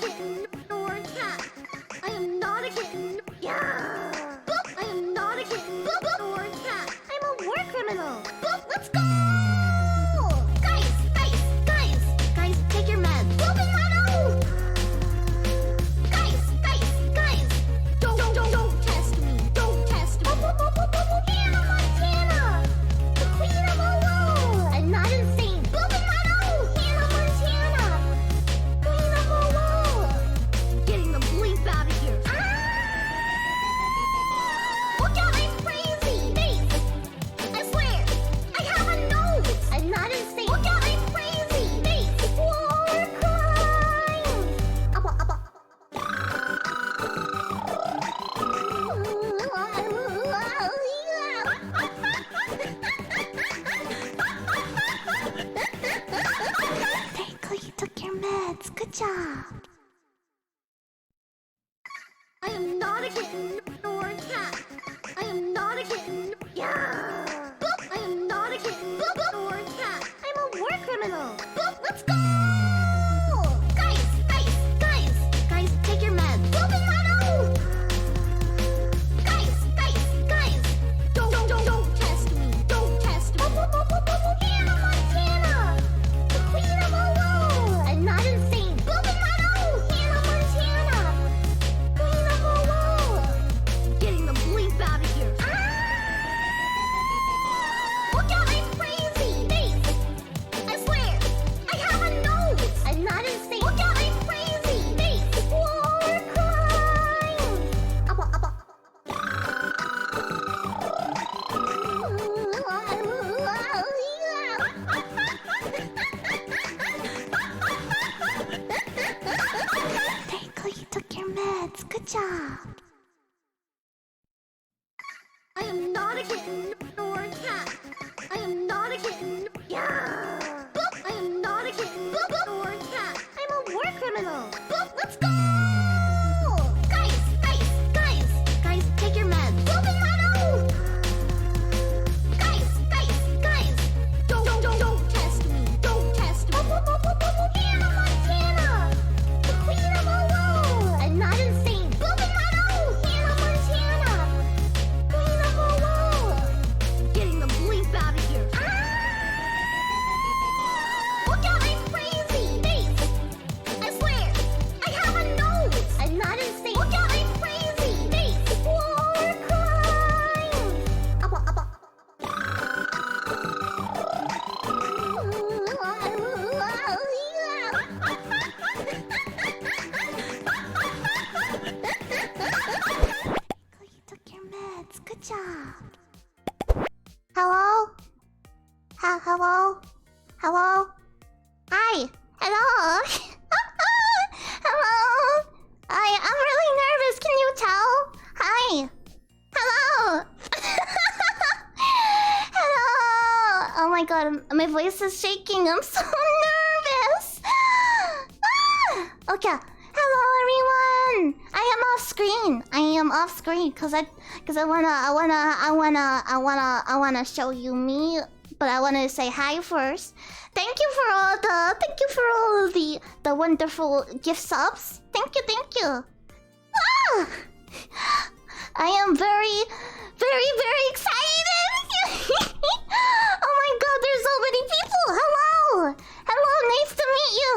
kitten nor a cat. I am not a kitten. Yeah. Boop. I am not a kitten nor a cat. I'm a war criminal. Boop. Let's go. Guys, take your meds. Boop and Lotto. Guys. Don't test me. Don't test me. Hannah Montana, the queen of Olo. I'm not insane. Boop and Lotto. Hannah Montana, queen of Olo. Getting the bleep out of here. Look out, I'm crazy. Face. I swear, I have a nose. I'm not insane. Look out, I'm crazy. Face. War crimes. Very cool, you took your meds. Good job. I am not a kitten nor a cat. I am not a kitten. Yeah. Boop. I am not a kitten nor a cat. I'm a war criminal. Boop. Let's go. Guys, take your meds. Boop and Lotto. Guys. Don't test me. Don't test me. Hannah Montana, the queen of Olo. I'm not insane. Boop and Lotto. Hannah Montana, queen of Olo. Getting the bleep out of here. Look out, I'm crazy. Face. I swear, I have a nose. I'm not insane. Look out, I'm crazy. Face. War crimes. Very cool, you took your meds. Good job. I am not a kitten nor a cat. I am not a kitten. Yeah. Boop. I am not a kitten nor a cat. I'm a war criminal. Boop. Let's go. Guys, take your meds. Boop and Lotto. Guys. Don't test me. Don't test me. Hannah Montana, the queen of Olo. I'm not insane. Boop and Lotto. Hannah Montana, queen of Olo. Getting the bleep out of here. Look out, I'm crazy. Face. I swear, I have a nose. I'm not insane. Look out, I'm crazy. Face. War crimes. You took your meds. Good job. Hello? Hello? Hi. Hello? Hello? I'm really nervous. Can you tell? Hi. Hello? Hello? Oh my god, my voice is shaking. I'm so nervous. Okay. Hello everyone. I am off screen because I wanna show you me, but I wanna say hi first. Thank you for all of the wonderful gift subs. Thank you. I am very excited. Oh my god, there's so many people. Hello, nice to meet you.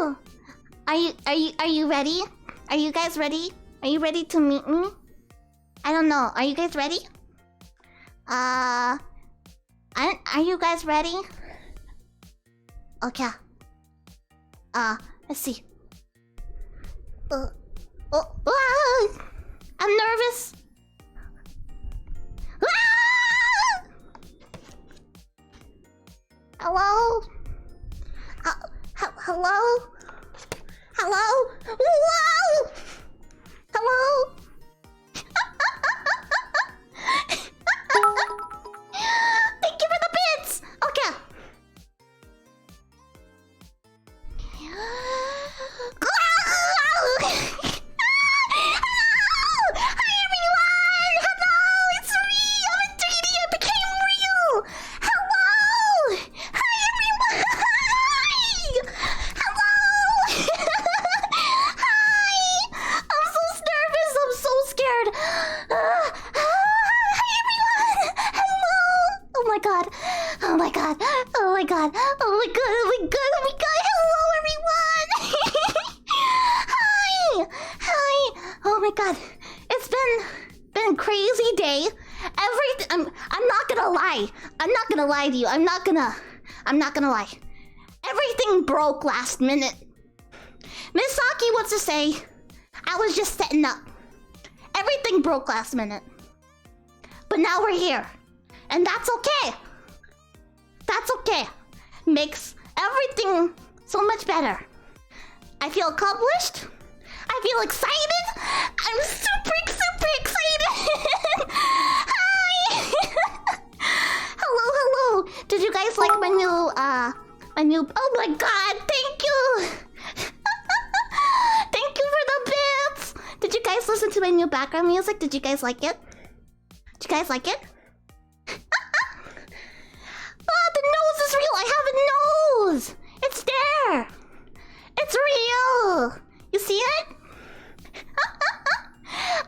Are you ready? Are you guys ready? Are you ready to meet me? I don't know. Are you guys ready? Are you guys ready? Okay. Let's see. I'm nervous. Hello? Hello? Whoa! Hello? Thank you for the bits! Okay. god. Oh my god. Oh my god. Oh my god. Oh my god. Oh my god. Hello everyone. Hi. Hi. Oh my god. It's been a crazy day. I'm not gonna lie. I'm not gonna lie to you. I'm not gonna lie. Everything broke last minute. Misaki wants to say I was just setting up. Everything broke last minute. But now we're here. And that's okay. That's okay. Makes everything so much better. I feel accomplished. I feel excited. I'm super excited. Hi. Hello, hello. Did you guys like my new oh my god, thank you. Thank you for the bits. Did you guys listen to my new background music? Did you guys like it? Did you guys like it? Oh, the nose is real. I have a nose. It's there. It's real. You see it?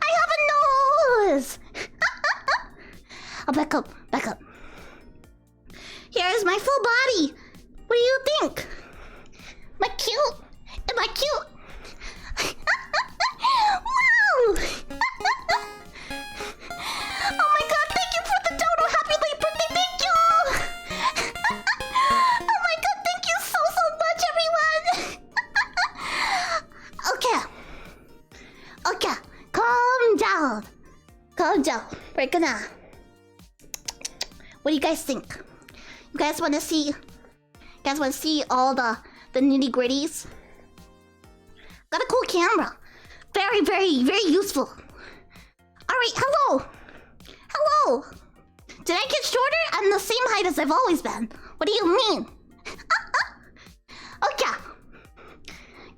I have a nose. I'll back up. Here's my full body. What do you think? Am I cute? Am I cute? Wow! Oh my god, thank you for the dodo. Happy late birthday, thank you! Oh my god, thank you so much, everyone! Okay, calm down. We're gonna... What do you guys think? You guys wanna see all the nitty-gritties? Got a cool camera. Very, very, very useful. Alright, hello! Did I get shorter? I'm the same height as I've always been. What do you mean? Okay.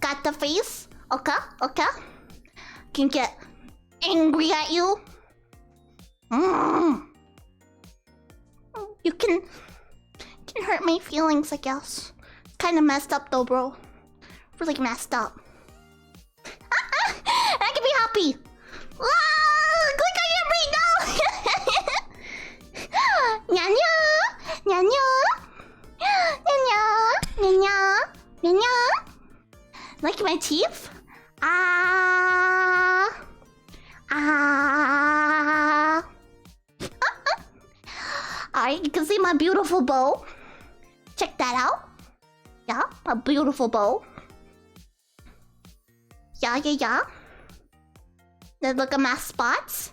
Got the face. Okay. Can get angry at you. You can hurt my feelings, I guess. It's kind of messed up though, bro. Really messed up. I can be happy. Look I am right now. Nya. Like my teeth? Alright, you can see my beautiful bow. Check that out. Yeah, a beautiful bow. Yeah. Then look at my spots.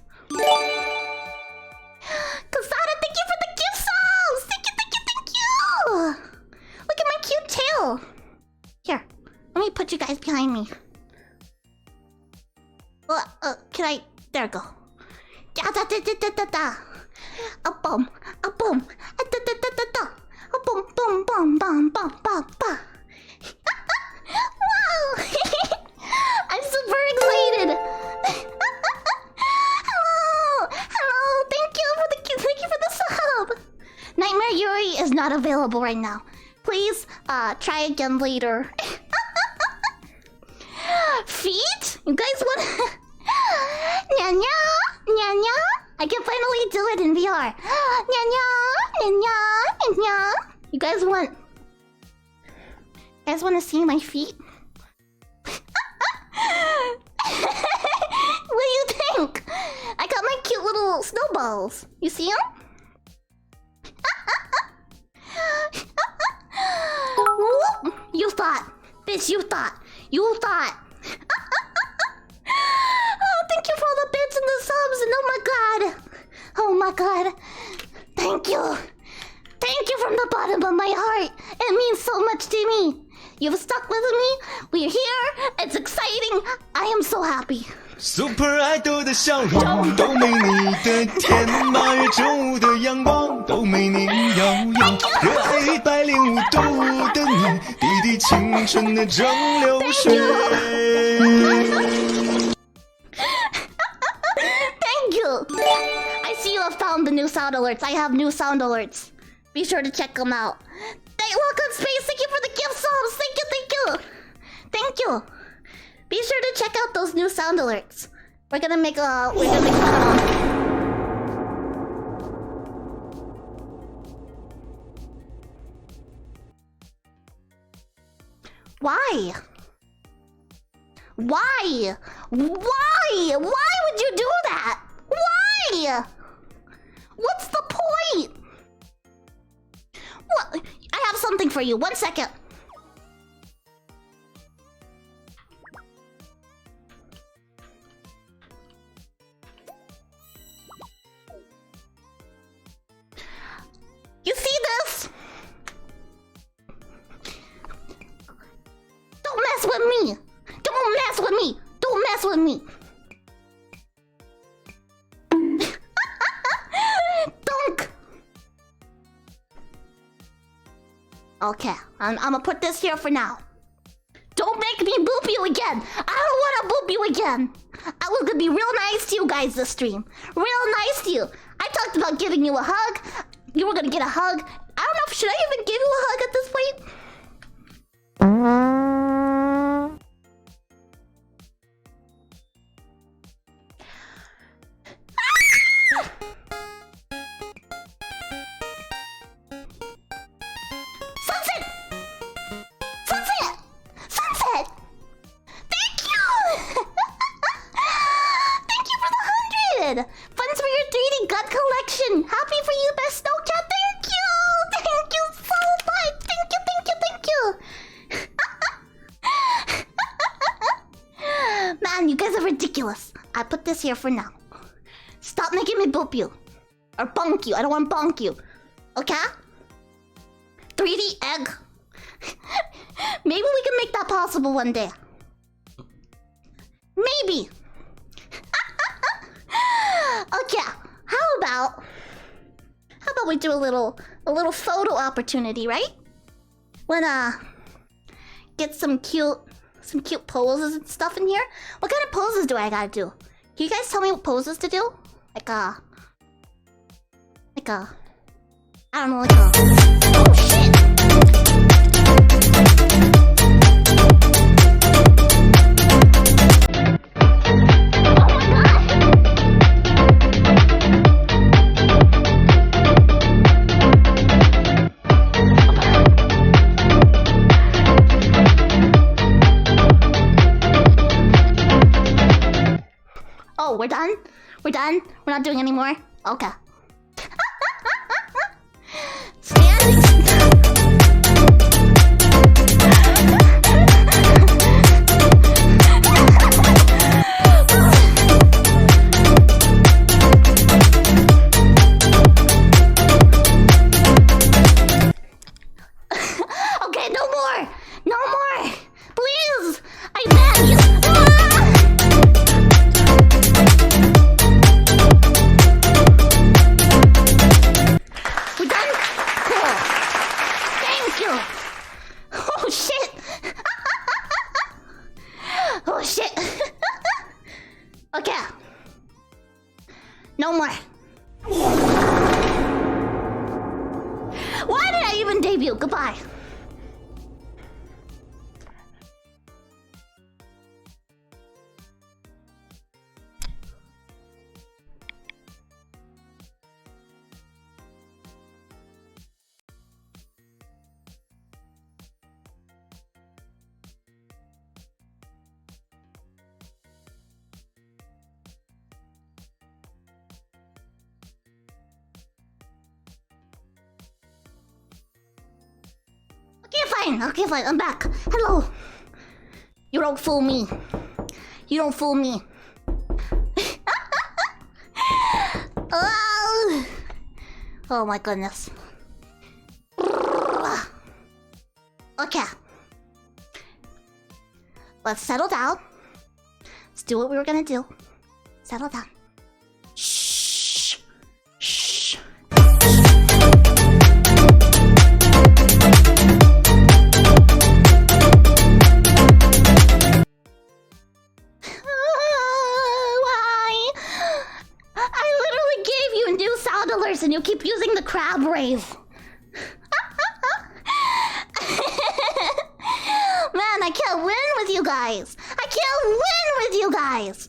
Kasada, thank you for the gift subs! Thank you! Look at my cute tail. Here, let me put you guys behind me. Can I... There we go. Da. A boom. Da. A boom. Wow! I'm super excited. Hello. Thank you for the sub. Nightmare Yuri is not available right now. Please try again later. Feet? You guys want? Nya. I can finally do it in VR. Nya. You guys want to see my feet? What do you think? I got my cute little snowballs. You see them? You thought. Bitch, you thought. Oh, thank you for all the bits and the subs. And oh my god. Thank you. Thank you from the bottom of my heart. It means so much to me. You've stuck with me. We're here. It's exciting. I am so happy. Super Idol 的笑容都没你的甜，8月中午的阳光都没你耀眼，热爱105度的你，滴滴青春的蒸馏水。Thank you. I see you have found the new sound alerts. I have new sound alerts. Be sure to check them out. Welcome Space. Thank you for the gift subs. Thank you. Be sure to check out those new sound alerts. We're gonna make Why? Why? Why? Why would you do that? Why? What's the point? What? I have something for you. 1 second. You see this? Don't mess with me. Don't mess with me. Don't mess with me. Dunk. Okay, I'm gonna put this here for now. Don't make me boop you again. I don't want to boop you again. I was gonna be real nice to you guys this stream. Real nice to you. I talked about giving you a hug. You were gonna get a hug. I don't know. Should I even give you a hug at this point? Sunset! Sunset! Sunset! Thank you! Thank you for the 100! Funds for your 3D gut collection! Happy for you, best snowcat! Thank you! Thank you so much! Thank you, thank you, thank you! Man, you guys are ridiculous. I put this here for now. Stop making me boop you. Or bonk you. I don't want to bonk you. Okay? 3D egg. Maybe we can make that possible one day. Maybe. Okay. How about we do a little photo opportunity, right? Wanna get some cute poses and stuff in here? What kind of poses do I gotta do? Can you guys tell me what poses to do? I don't know, oh shit! Oh, we're done? We're done? We're not doing any more? Okay. Standing. Okay, no more! No more! Please! I beg you! We're done? Cool. Thank you! Oh shit! Oh shit! Okay. No more. Why did I even debut? Goodbye. Okay, fine. I'm back. Hello. You don't fool me. You don't fool me. Oh my goodness. Okay. Let's settle down. Let's do what we were gonna do. Settle down. Shh. Shh. And you keep using the crab rave. Man, I can't win with you guys. I can't win with you guys.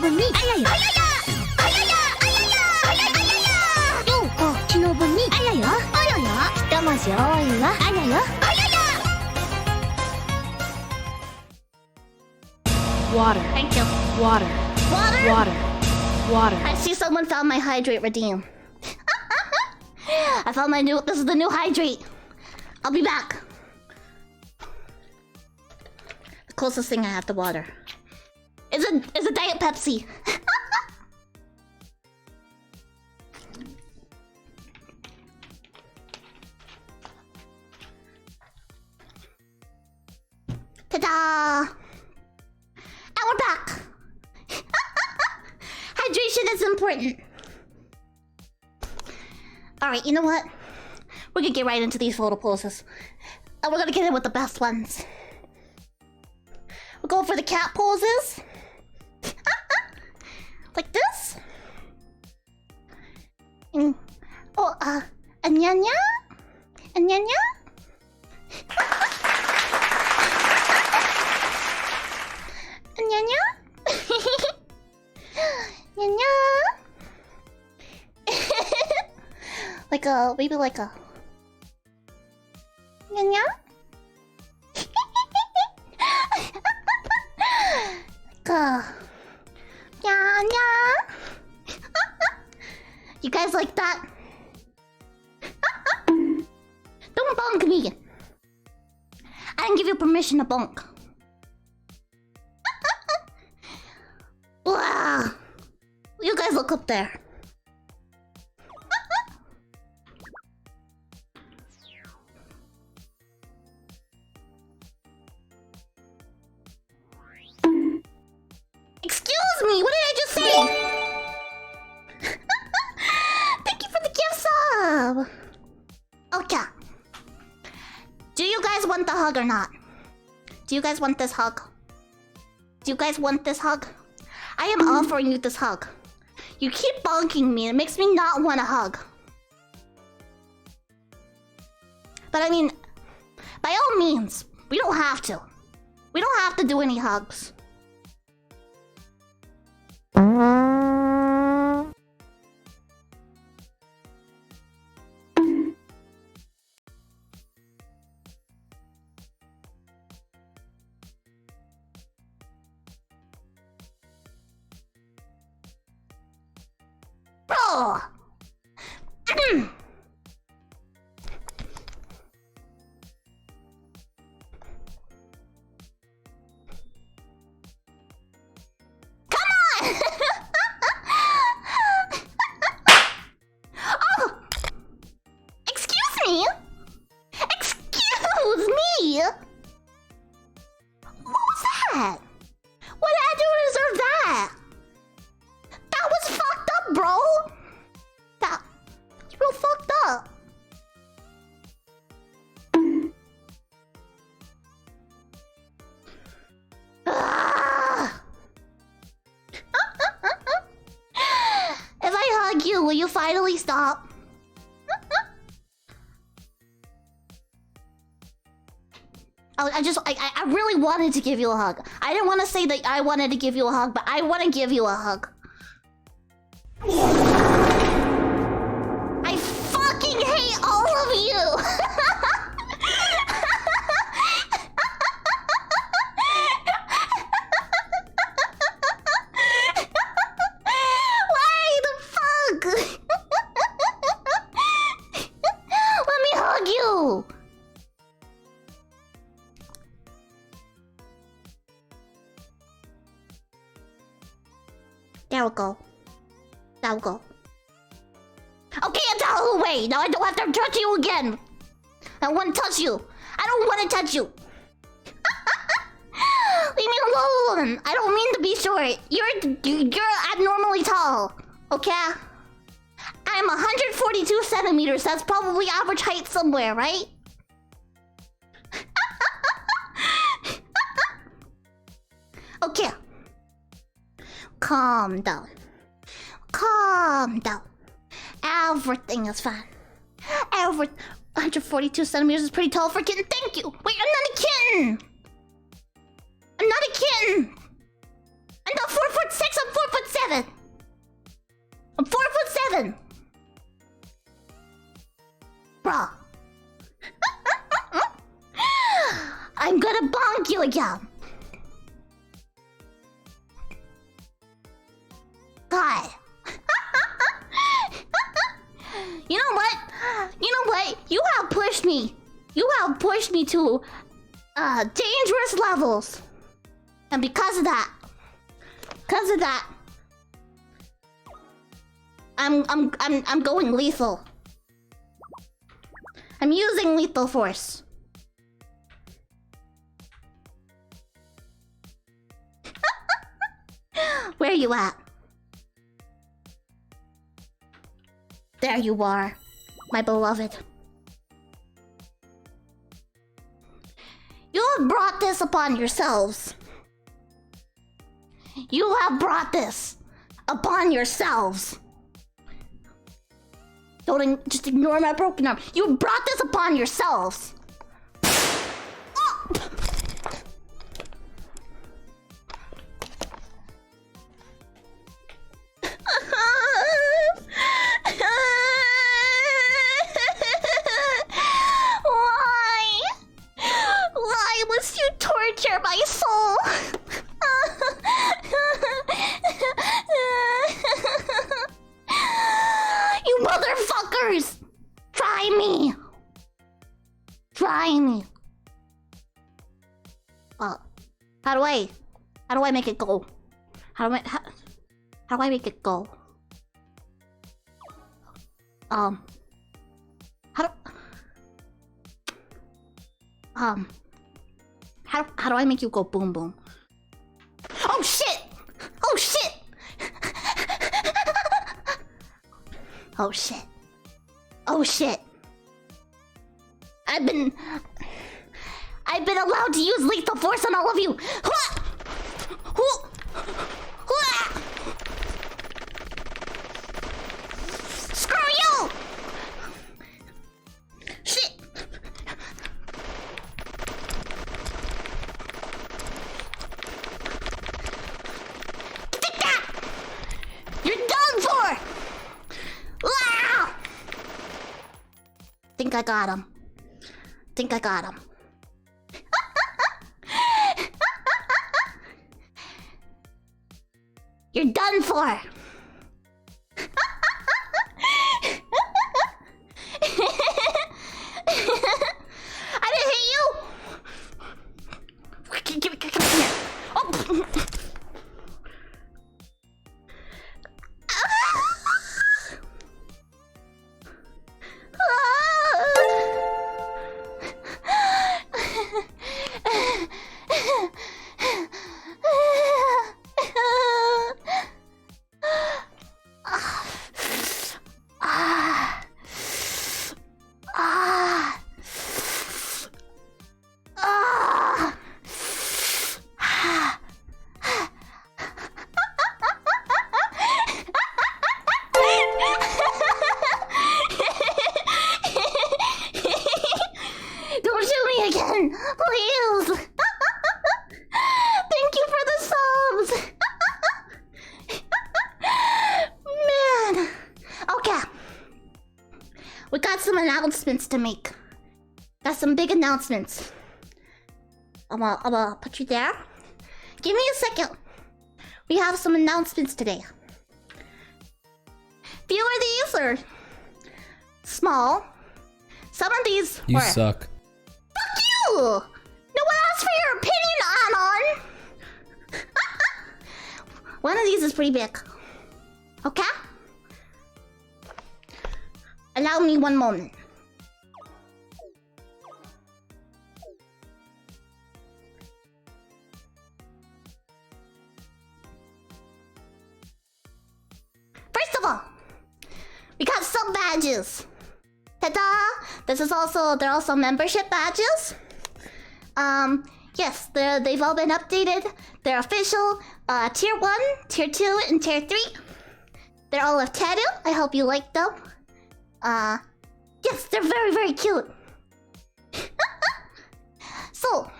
分にあやよ4個しのぶにあやよ一文字多いわあやよWater, Thank you. water, Water? water, water. I see someone found my hydrate redeem. I found this is the new hydrate. I'll be back. The closest thing I have to water is a Diet Pepsi. Ta-da! And we're back. Hydration is important. Alright, you know what? We're gonna get right into these photo poses. And we're gonna get in with the best ones. We're going for the cat poses. Like this. And, Anyanya? Anyanya? Anyanya? Anyanya? Maybe like a... Nyanya? Nyanya? You guys like that? Don't bonk me! I didn't give you permission to bonk. Wow! You guys look up there. Excuse me, what did I just say? Thank you for the gift sub. Okay. Do you guys want the hug or not? Do you guys want this hug? Do you guys want this hug? I am offering you this hug. You keep bonking me, it makes me not want a hug. But I mean, by all means, we don't have to. We don't have to do any hugs. Bro! Oh! Excuse me? Excuse me? What was that? What did I do to deserve that? That was fucked up, bro! That's real fucked up. Ah. If I hug you, will you finally stop? I really wanted to give you a hug. I didn't want to say that I wanted to give you a hug, but I want to give you a hug. I fucking hate all of you! Why the fuck? Let me hug you! There we go. There we go. Okay, it's out of the way. Now I don't have to touch you again. I want to touch you. I don't want to touch you. Leave me alone. I don't mean to be short. You're abnormally tall. Okay? I'm 142 centimeters. That's probably average height somewhere, right? Okay. Calm down. Calm down. Everything is fine. 142 centimeters is pretty tall for a kitten. Thank you. Wait, I'm not a kitten. I'm not a kitten. I'm not 4'6", I'm I'm gonna bonk you again. God. You know what? You know what? You have pushed me. You have pushed me to dangerous levels. And because of that, I'm going lethal. I'm using lethal force. Where are you at? There you are, my beloved. You have brought this upon yourselves. You have brought this upon yourselves. Don't just ignore my broken arm. You brought this upon yourselves. Why must you torture my soul? You motherfuckers! Try me! Try me! How do I make it go? How do I make it go? How do I make you go boom boom? Oh shit! Oh shit! Oh shit! Oh shit! I've been allowed to use lethal force on all of you. Screw you! Shit! Take that! You're done for! Wow! Think I got him. Think I got him. You're done for! I didn't hit you! Come here. Oh. Don't shoot me again, please. Thank you for the subs. Man. Okay. We got some announcements to make. Got some big announcements. I'm gonna put you there. Give me a second. We have some announcements today. Few of these are small. Some of these You are... suck. Fuck you! No one asked for your opinion, Anon! One of these is pretty big. Okay? Allow me one moment. First of all, we got some badges. Ta-da! They're also membership badges. Yes, they've all been updated. They're official. Tier 1, Tier 2, and Tier 3. They're all of tattoo. I hope you like them. Yes, they're very, very cute. So,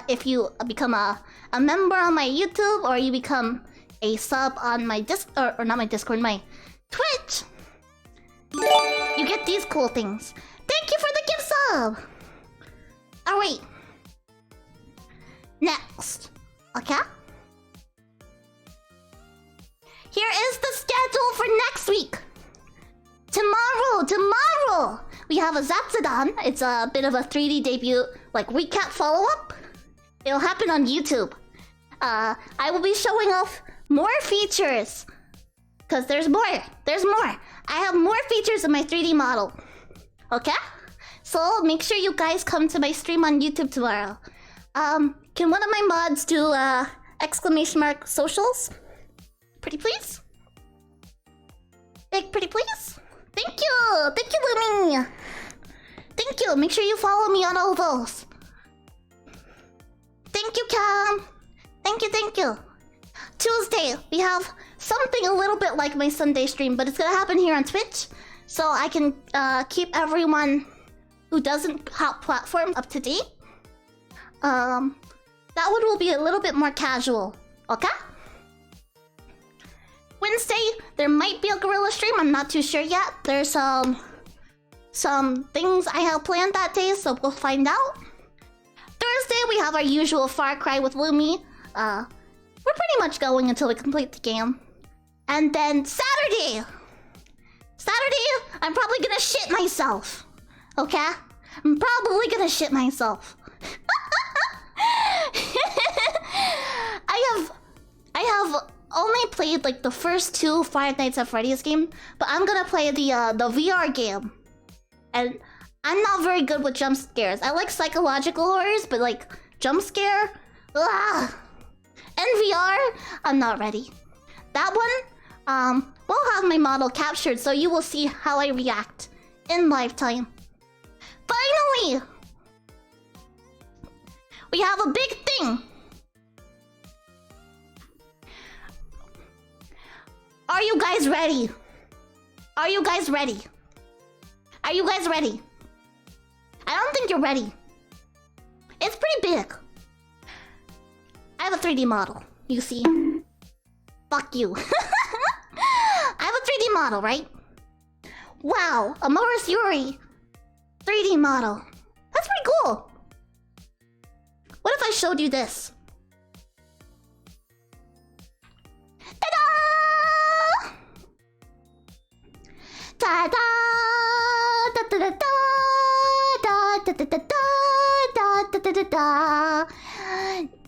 if you become a member on my YouTube, or you become a sub on my or not my Discord, my Twitch, you get these cool things. Thank you for the gift sub! Oh wait, next. Okay? Here is the schedule for next week. Tomorrow, we have a Zapsadon. It's a bit of a 3D debut, like recap follow-up. It'll happen on YouTube. I will be showing off more features. Because there's more. I have more features in my 3D model. Okay? So make sure you guys come to my stream on YouTube tomorrow. Can one of my mods do exclamation mark socials? Pretty please? Big pretty please? Thank you, Lumi. Thank you. Make sure you follow me on all those. Thank you, Cam. Thank you. Tuesday, we have something a little bit like my Sunday stream, but it's gonna happen here on Twitch, so I can keep everyone who doesn't hop platform up to date. That one will be a little bit more casual, okay? Wednesday, there might be a gorilla stream. I'm not too sure yet. There's some things I have planned that day, so we'll find out. Thursday, we have our usual Far Cry with Lumi. We're pretty much going until we complete the game. And then Saturday, I'm probably gonna shit myself. Okay? I'm probably gonna shit myself. I have only played like the first 2 Five Nights at Freddy's game, but I'm gonna play the VR game. And I'm not very good with jump scares. I like psychological horrors, but like jump scare, ugh. And VR, I'm not ready. That one, we'll have my model captured, so you will see how I react in lifetime. Finally, we have a big thing. Are you guys ready? Are you guys ready? Are you guys ready? I don't think you're ready. It's pretty big. I have a 3D model, you see. Fuck you. I have a 3D model, right? Wow, Amaris Yuri 3D model. That's pretty cool. What if I showed you this? Ta-da! Ta-da! Da-da-da-da! Da-da-da-da!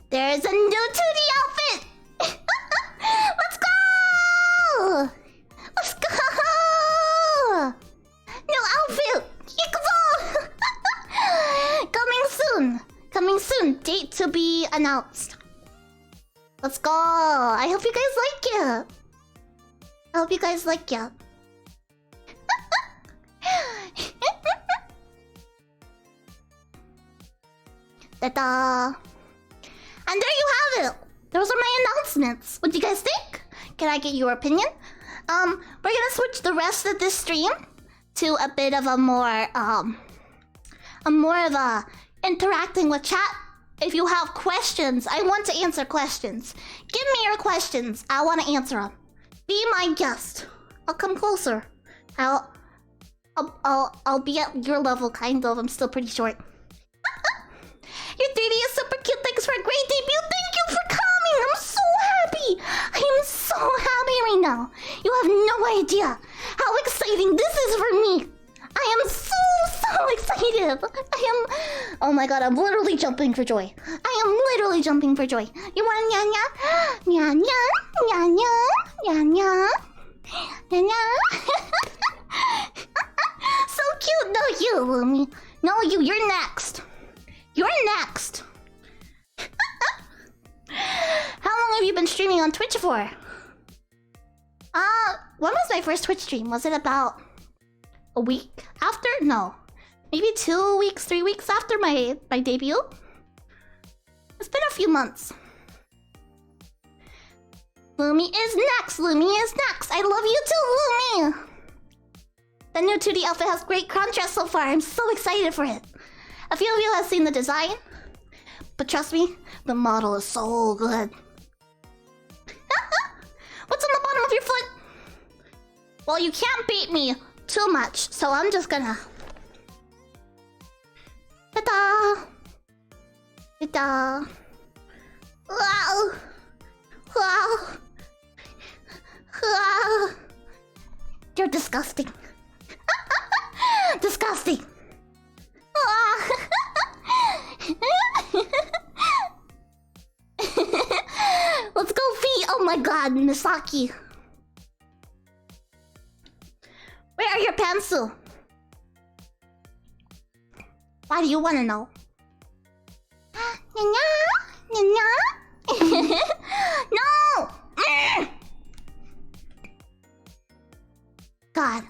There's a new 2D outfit! Let's go! Let's go! New outfit! Coming soon! Date to be announced. Let's go! I hope you guys like it! I hope you guys like it. Ta-da! And there you have it! Those are my announcements. What do you guys think? Can I get your opinion? We're gonna switch the rest of this stream to a bit of a more of a interacting with chat. If you have questions, I want to answer questions. Give me your questions. I want to answer them. Be my guest. I'll come closer. I'll be at your level, kind of. I'm still pretty short. Your 3D is super cute. Thanks for a great debut. Thank you for coming. I'm so happy. I am so happy right now. You have no idea how exciting this is for me. I am so excited. Oh my god, I'm literally jumping for joy. I am literally jumping for joy. You want nya nya? Nya nya nya nya nya nya nya. So cute. No, you, Lumi. No, you're next. You're next. How long have you been streaming on Twitch for? When was my first Twitch stream? Was it about a week after? No. Maybe 2 weeks, 3 weeks after my debut? It's been a few months. Lumi is next. Lumi is next. I love you too, Lumi. The new 2D outfit has great contrast so far. I'm so excited for it. A few of you have seen the design, but trust me, the model is so good. What's on the bottom of your foot? Well, you can't beat me too much, so I'm just gonna... Ta-da! Ta-da! You're disgusting. Disgusting. Let's go feet. Oh my god, Misaki. Where are your pencil? Why do you want to know? No! God.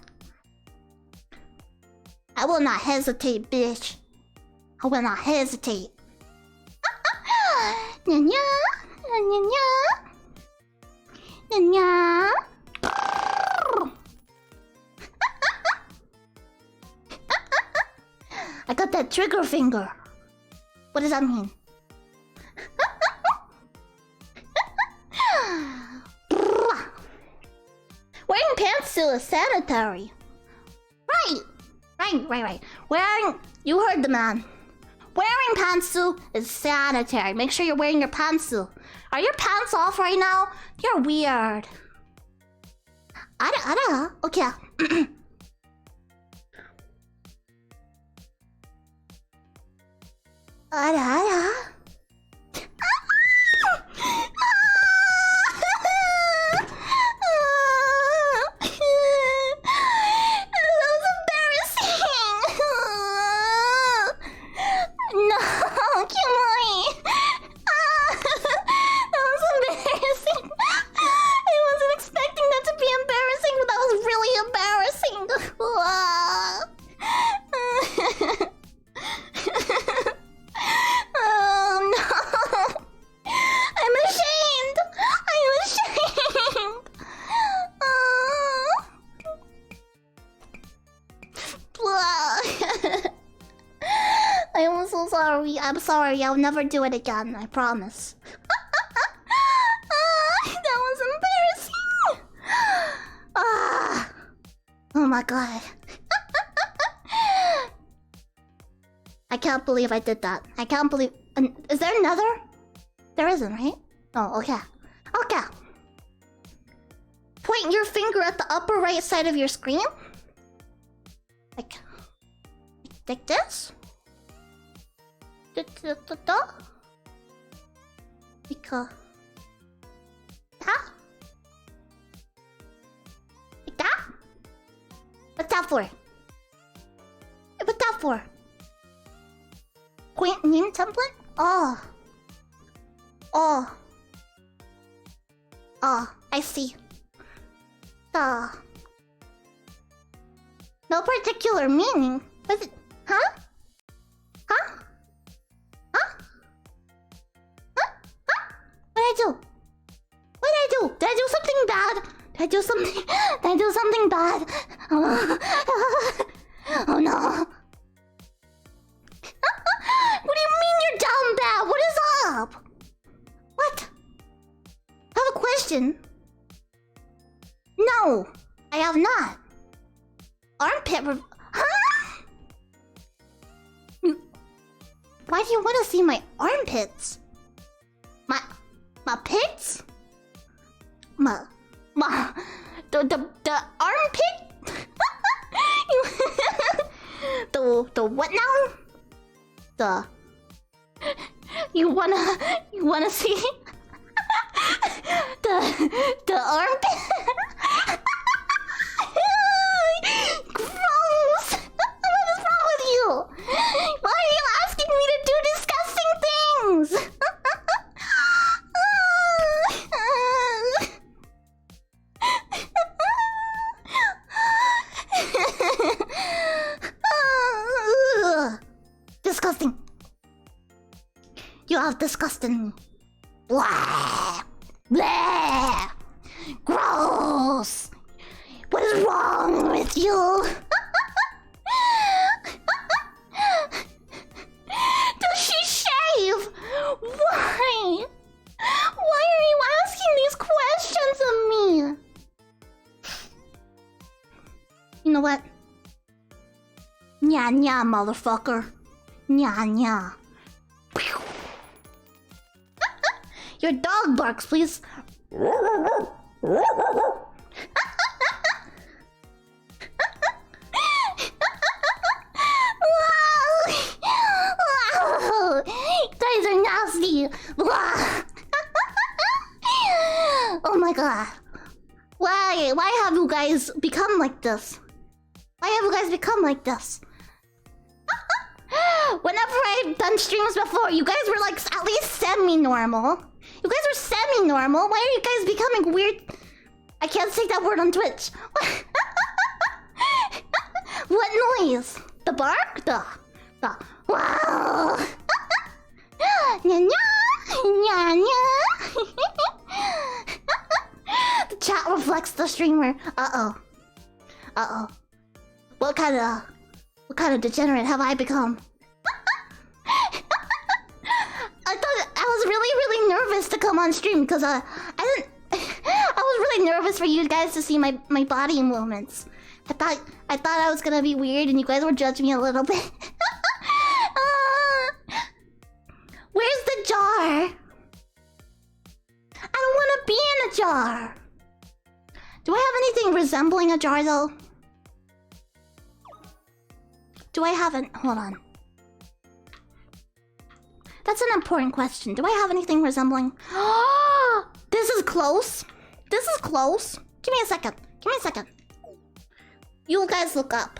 I will not hesitate, bitch. I will not hesitate. I got that trigger finger. What does that mean? Wearing pantsuit is sanitary. Right. You heard the man. Wearing pantsuit is sanitary. Make sure you're wearing your pantsuit. Are your pants off right now? You're weird. Ara. Okay. Ara. I'm sorry, I'll never do it again, I promise. That was embarrassing! Oh my god. I can't believe I did that. I can't believe... Is there another? There isn't, right? Oh, okay. Okay. Point your finger at the upper right side of your screen. Like this? Because like that? What's that for? What's that for? Quaint meme template? Oh, I see. No particular meaning. Was it? Huh? What did I do? Did I do something bad? Did I do something bad? Oh no. What do you mean you're down bad? What is up? What? I have a question. No, I have not. Armpit huh? Why do you want to see my armpits? My pits? The armpit? the what now? You wanna see the armpit? Gross! What is wrong with you? Why are you asking me to do disgusting things? Disgusting. You have disgusted me. Blah. Blah. Gross. What is wrong with you? Does she shave? Why? Why are you asking these questions of me? You know what? Nya nya, motherfucker. Nya nya. Your dog barks, please. Wow. Guys are nasty. Oh my god. Why have you guys become like this? Why have you guys become like this? Whenever I've done streams before, you guys were like at least semi-normal. You guys are semi-normal. Why are you guys becoming weird? I can't say that word on Twitch. What noise? The bark? The wow. Nya nya nya nya. The chat reflects the streamer. Uh oh. What kind of degenerate have I become? I was really nervous to come on stream because I was really nervous for you guys to see my body movements. I thought I was gonna be weird and you guys would judge me a little bit. Where's the jar? I don't want to be in a jar. Do I have anything resembling a jar though? Do I have an... Hold on. That's an important question. Do I have anything resembling... This is close. This is close. Give me a second. You guys look up.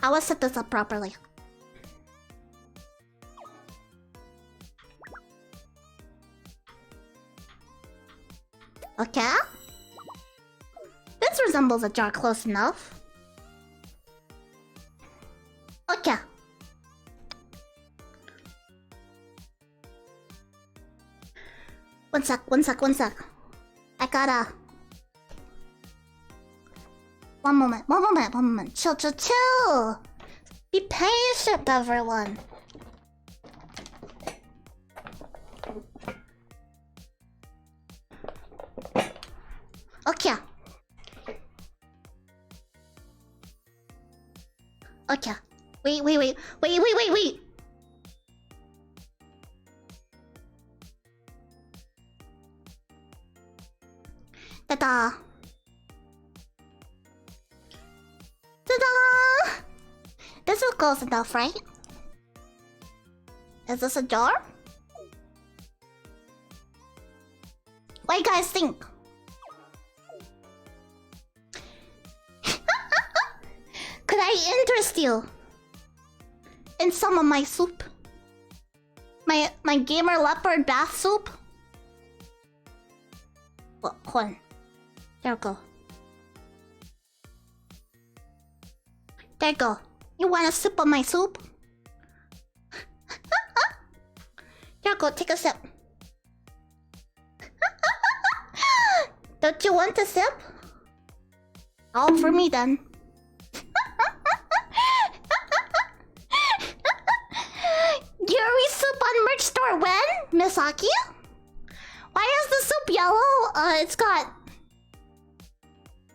I will set this up properly. Okay. This resembles a jar close enough. Okay. One sec. I gotta... One moment. Chill. Be patient, everyone. Okay. Wait. Ta-da! This is close enough, right? Is this a jar? What do you guys think? Could I interest you in some of my soup? My gamer leopard bath soup? Well, hold on. There we go. There you go. You want a sip of my soup? There you go, take a sip. Don't you want a sip? All for me then. Yuri soup on merch store when? Misaki? Why is the soup yellow? It's got...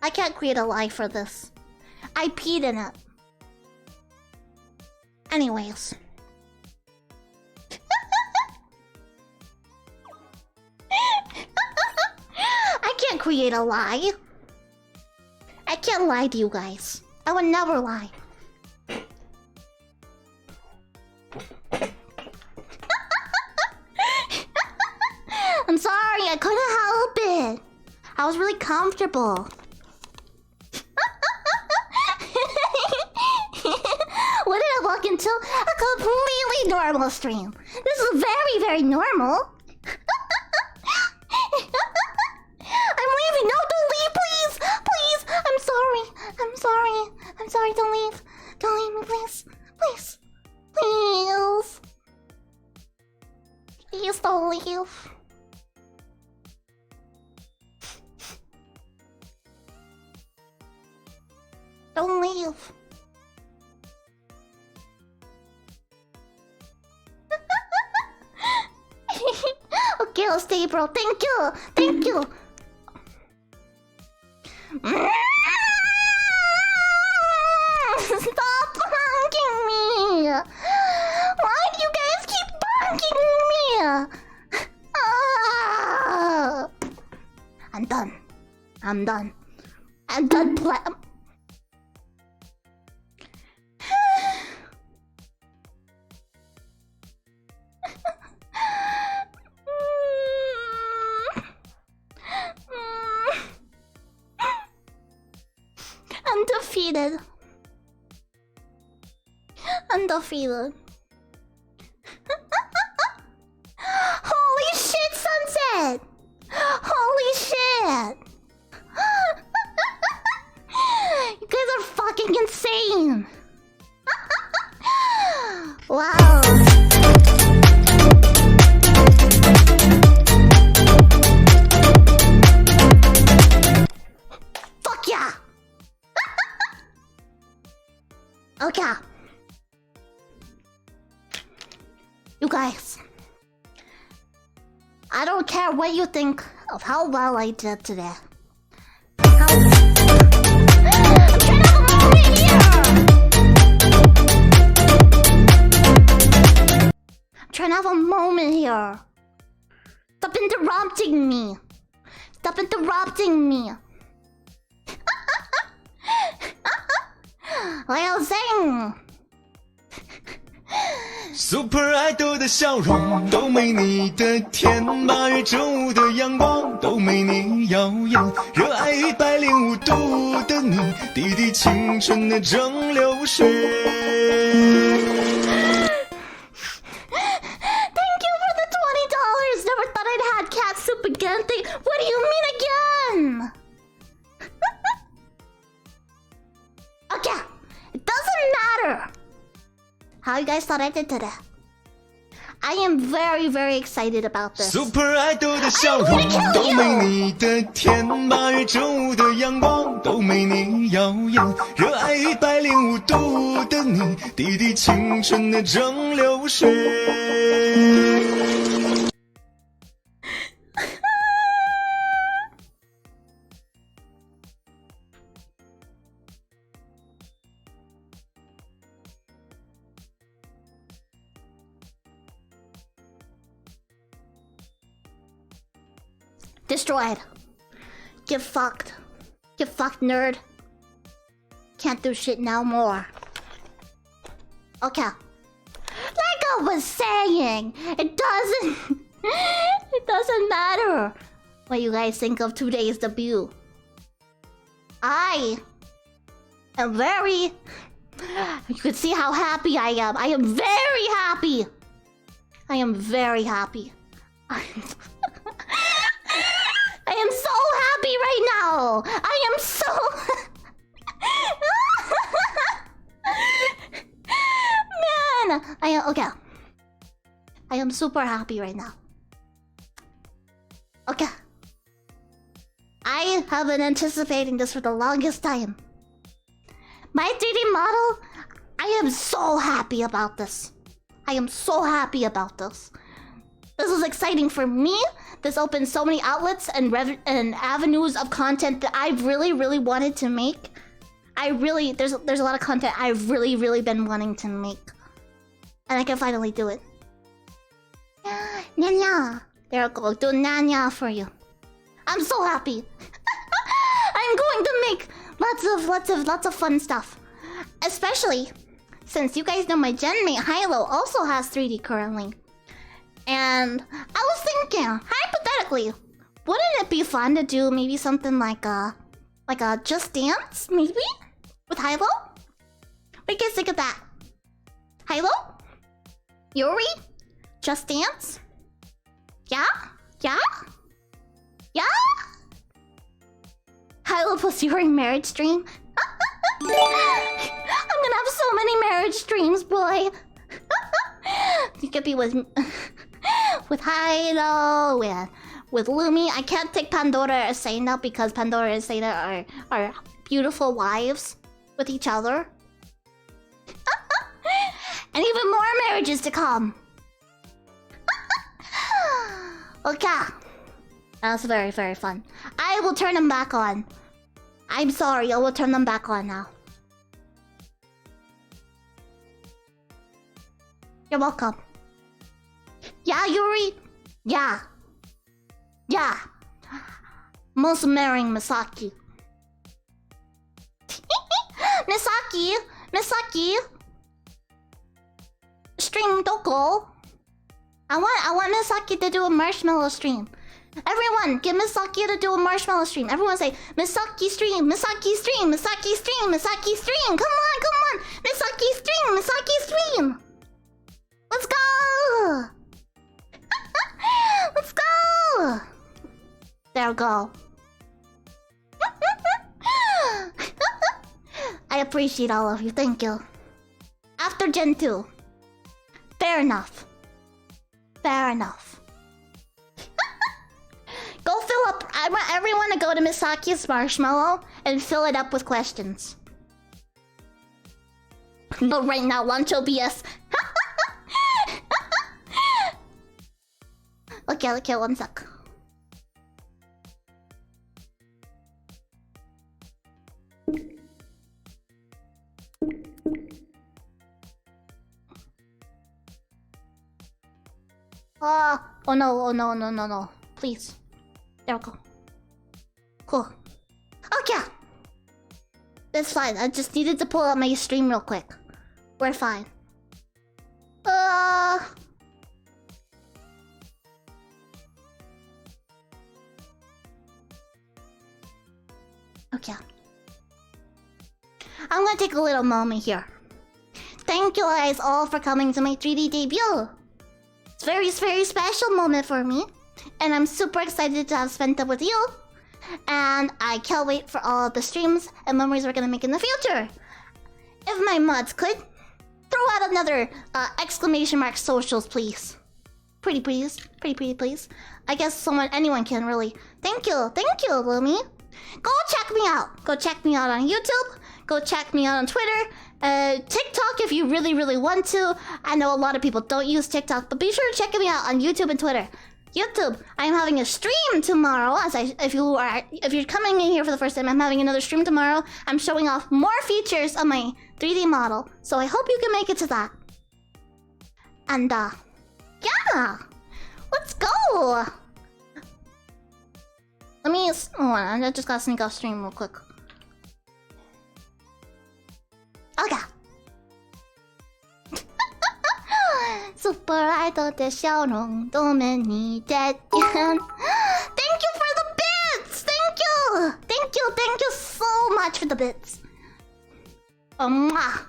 I can't create a lie for this. I peed in it. Anyways. I can't create a lie. I can't lie to you guys. I would never lie. I'm sorry, I couldn't help it. I was really comfortable. What did I walk into? A completely normal stream. This is very, very normal. I'm leaving. No, don't leave, please. Please. I'm sorry. Don't leave. Don't leave me, please. Please don't leave. Don't leave. Okay, I'll stay, bro. Thank you. Stop bonking me. Why do you guys keep bonking me? I'm done. I'm done. I'm done I'm defeated. I'm defeated. Holy shit, Sunset! Holy shit! You guys are fucking insane! Wow. Fuck yeah! Okay. You guys, I don't care what you think of how well I did today. I'm trying to have a moment here. Stop interrupting me. Stop interrupting me. Like I was saying. Super Idol 的笑容都没你的甜，8月正午的阳光都没你耀眼，热爱105度的你，滴滴青春的蒸馏水。Thank you for the $20. Never thought I'd had cat soup again. What do you mean again? Okay, it doesn't matter how you guys thought I did today. I am very, very excited about this. Super Idol 的笑容都没你的甜，8月正午的阳光都没你耀眼，热爱105度的你，滴滴青春的蒸馏水。Destroyed. Get fucked. Get fucked, nerd. Can't do shit no more. Okay. Like I was saying, it doesn't matter what you guys think of today's debut. I am very... You can see how happy I am. I am very happy. I am very happy. I am so happy right now. I am so... Man, I am... Okay. I am super happy right now. Okay. I have been anticipating this for the longest time. My 3D model, I am so happy about this. I am so happy about this. This is exciting for me. This opens so many outlets and avenues of content that I've really wanted to make. There's a lot of content I've really been wanting to make, and I can finally do it. Nya, there I go, do nya for you. I'm so happy. I'm going to make lots of fun stuff, especially since you guys know my genmate Hilo also has 3D currently. And I was thinking, hypothetically, wouldn't it be fun to do maybe something like a Just Dance, maybe? With Hilo? What do you guys think of that? Hilo? Yuri? Just Dance? Yeah? Yeah? Yeah? Hilo plus Yuri marriage stream? I'm gonna have so many marriage streams, boy. You could be with Hilo, with Lumi. I can't take Pandora and Sena because Pandora and Sena are beautiful wives with each other. And even more marriages to come. Okay. That's very fun. I will turn them back on. I'm sorry, I will turn them back on now. You're welcome. Yeah, Yuri? Yeah. Most marrying Misaki. Misaki. Stream, don't go. I want Misaki to do a marshmallow stream. Everyone, get Misaki to do a marshmallow stream. Everyone say, Misaki stream, Misaki stream, Misaki stream, Misaki stream. Come on. Misaki stream. Let's go. Let's go. There we go. I appreciate all of you. Thank you. After Gen 2. Fair enough. Go fill up. I want everyone to go to Misaki's marshmallow and fill it up with questions. But right now, lunch OBS. Okay, one sec. Oh no. Please. There we go. Cool. Okay. That's fine. I just needed to pull out my stream real quick. We're fine. Okay. I'm gonna take a little moment here. Thank you guys all for coming to my 3D debut. It's a very special moment for me. And I'm super excited to have spent it with you. And I can't wait for all of the streams and memories we're gonna make in the future. If my mods could, throw out another exclamation mark socials, please. Pretty please. I guess anyone can really. Thank you, Lumi. Go check me out. Go check me out on YouTube. Go check me out on Twitter. TikTok if you really want to. I know a lot of people don't use TikTok, but be sure to check me out on YouTube and Twitter. YouTube, I'm having a stream tomorrow. If you're coming in here for the first time, I'm having another stream tomorrow. I'm showing off more features of my 3D model, so I hope you can make it to that. And yeah, let's go. Let me. Hold on, I just gotta sneak off stream real quick. Okay. Super idol 的笑容多么你的眼 Thank you for the bits! Thank you so much for the bits. Mwah.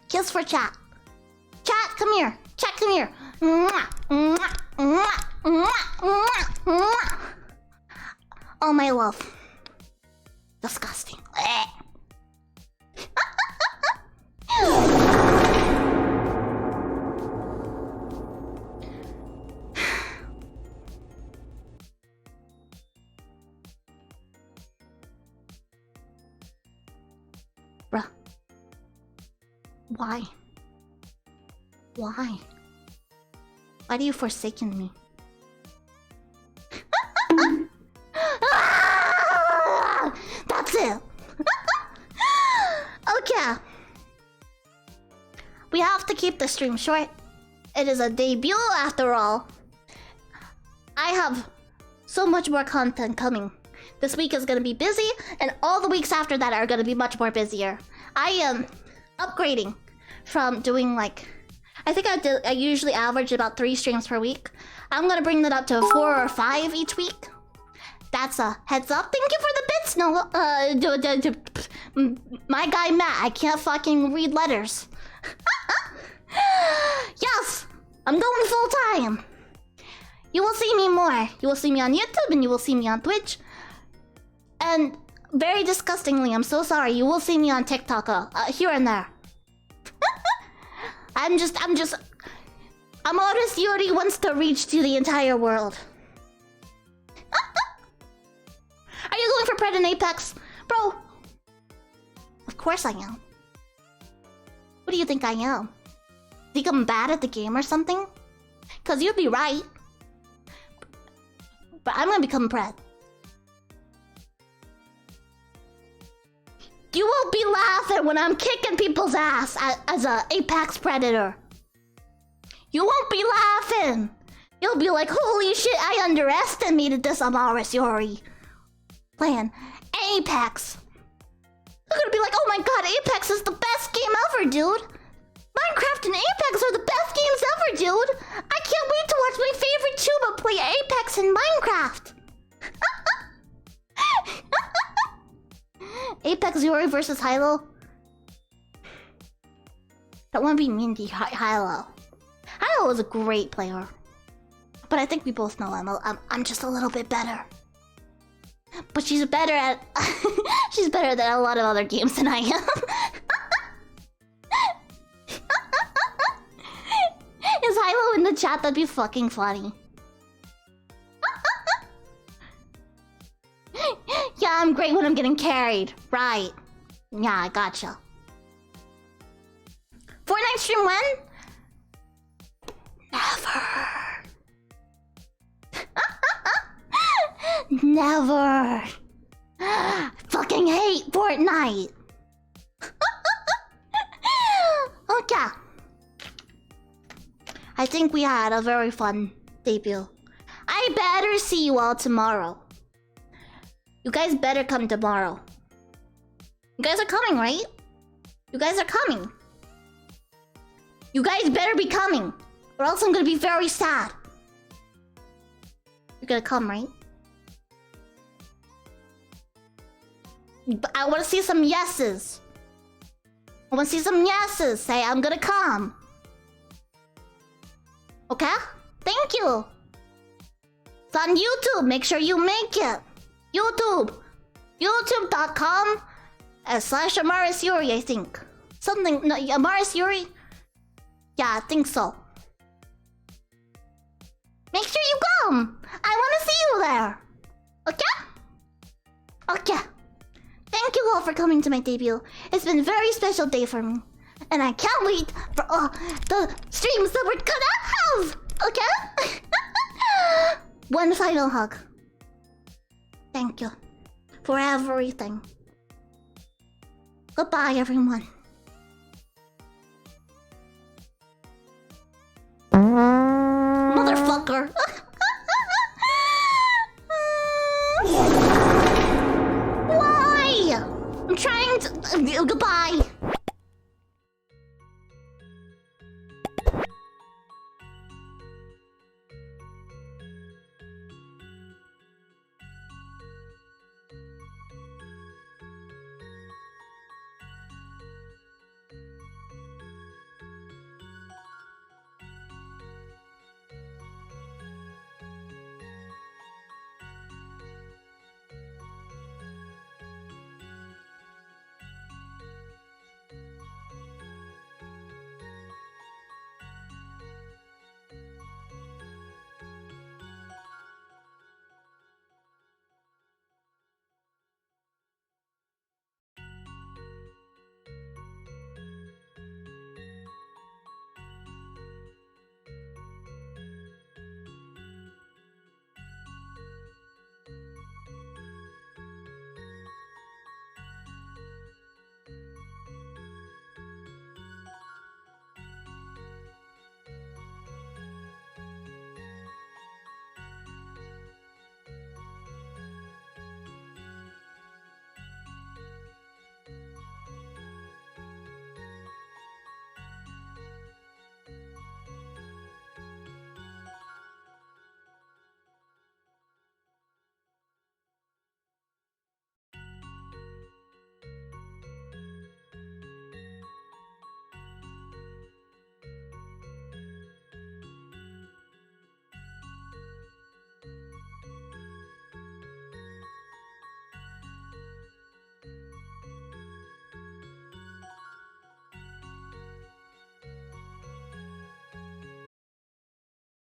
Kiss for chat. Chat, come here. Chat, come here. Oh, my love. Disgusting. Bruh. Why? Why do you forsaken me? That's it. Okay. We have to keep the stream short. It is a debut after all. I have so much more content coming. This week is gonna be busy, and all the weeks after that are gonna be much more busier. I am upgrading from doing I usually average about 3 streams per week. I'm gonna bring that up to 4 or 5 each week. That's a heads up. Thank you for the bits. No, my guy Matt, I can't fucking read letters. Yes, I'm going full time. You will see me more. You will see me on YouTube and you will see me on Twitch. And very disgustingly, I'm so sorry, you will see me on TikTok here and there. Amaris Yuri wants to reach to the entire world. Are you going for Pred and Apex? Bro, of course I am. What do you think I am? Think I'm bad at the game or something? Cause you'd be right. But I'm gonna become Pred. You won't be laughing when I'm kicking people's ass as a Apex Predator. You won't be laughing. You'll be like, holy shit, I underestimated this Amaris Yuri. playing Apex. They're gonna be like, oh my god, Apex is the best game ever, dude. Minecraft and Apex are the best games ever, dude. I can't wait to watch my favorite tuber play Apex and Minecraft. Apex Yuri versus Hilo. That wouldn't be mean to Hilo. Hilo was a great player. But I think we both know I'm just a little bit better. But she's better at... she's better than a lot of other games than I am. Is Hilo in the chat? That'd be fucking funny. Yeah, I'm great when I'm getting carried. Right. Yeah, I gotcha. Fortnite stream when? Never. Never. Fucking hate Fortnite. Okay. I think we had a very fun debut. I better see you all tomorrow. You guys better come tomorrow. You guys are coming, right? You guys are coming. You guys better be coming, or else I'm gonna be very sad. You're gonna come, right? But I wanna see some yeses. I wanna see some yeses. Say, I'm gonna come. Okay? Thank you. It's on YouTube. Make sure you make it. YouTube. YouTube.com/Amaris Yuri, I think. Something. No, Amaris Yuri? Yeah, I think so. Make sure you come. I want to see you there. Okay? Okay. Thank you all for coming to my debut. It's been a very special day for me. And I can't wait for the streams that we're gonna have. Okay? One final hug. Thank you for everything. Goodbye, everyone. Motherfucker. Why? I'm trying to... goodbye.